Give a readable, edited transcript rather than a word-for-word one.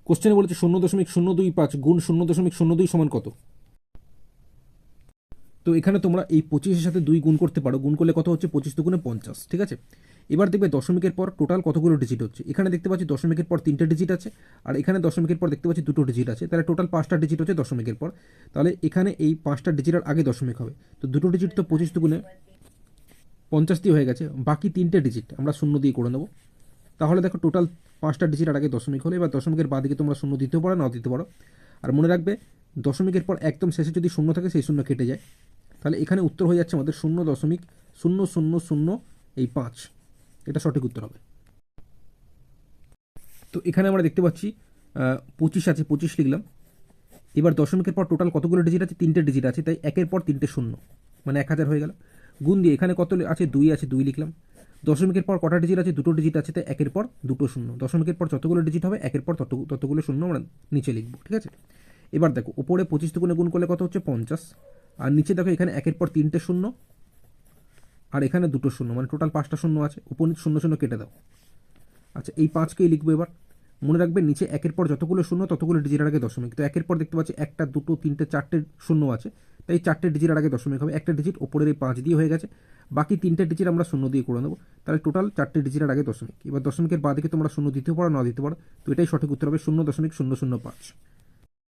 কোশ্চেনে বলেছে 0.025 গুণ 0.02 সমান কত। তো এখানে তোমরা এই 25-এর সাথে 2 গুণ করতে পারো, গুণ করলে কত হচ্ছে 25 দুগুণে 50, ঠিক আছে। এবার দেখবে দশমিকের পর টোটাল কতগুলো ডিজিট হচ্ছে। এখানে দেখতে পাচ্ছি দশমিকের পর 3টে ডিজিট আছে, আর এখানে দশমিকের পর দেখতে পাচ্ছি 2টো ডিজিট আছে, তাহলে টোটাল 5টা ডিজিট হচ্ছে দশমিকের পর। তাহলে এখানে এই 5টা ডিজিটের আগে দশমিক হবে, তো 2টো ডিজিট তো 25 দুগুণে 50 দিয়ে হয়ে গেছে, বাকি 3টে ডিজিট আমরা শূন্য দিয়ে করে নেবো। তাহলে দেখো টোটাল 5টা ডিজিট আর আগে দশমিক হলে, এবার দশমিকের বাদিকে তোমরা শূন্য দিতেও পারো না দিতে পারো। আর মনে রাখবে দশমিকের পর একদম শেষে যদি শূন্য থাকে সেই শূন্য কেটে যায়, তাহলে এখানে উত্তর হয়ে যাচ্ছে আমাদের 0.000 এটা সঠিক উত্তর হবে। তো এখানে আমরা দেখতে পাচ্ছি 25 আছে, 25 লিখলাম। এবার দশমিকের পর টোটাল কতগুলো ডিজিট আছে, 3টে ডিজিট আছে, তাই একের পর 3টে শূন্য, মানে 1000 হয়ে গেল। গুণ দিয়ে এখানে কত আছে, 2 আছে, 2 লিখলাম। দশমিকের পর কটা ডিজিট আছে, 2টো ডিজিট আছে, তাই একের পর 2টো শূন্য। দশমিকের পর যতগুলো ডিজিট হবে একের পর ততগুলো শূন্য আমরা নিচে লিখবো, ঠিক আছে। এবার দেখো উপরে 25 দুগুণে গুণ করলে কত হচ্ছে 50, আর নিচে দেখো এখানে একের পর 3টে শূন্য আর এখানে 2টো শূন্য, মানে টোটাল 5টা শূন্য আছে, উপর শূন্য শূন্য কেটে দাও। আচ্ছা এই 5কেই লিখবো। এবার মনে রাখবে নিচে একের পর যতগুলো শূন্য ততগুলো ডিজিটের আগে দশমিক, তো একের পর দেখতে পাচ্ছি 1টা 2টো 3টে 4টে শূন্য আছে, তাই 4টে ডিজিটের আগে দশমিক হবে। একটা ডিজিট ওপরের এই 5 দিয়ে হয়ে গেছে, বাকি 3টে ডিজিট আমরা শূন্য দিয়ে করে নেবো, তাহলে টোটাল 4টে ডিজিটের আগে দশমিক। এবার দশমিকের বাদিকে তোমরা শূন্য দিতে পারো না দিতে পারো, তো এটাই সঠিক উত্তর হবে 0.005।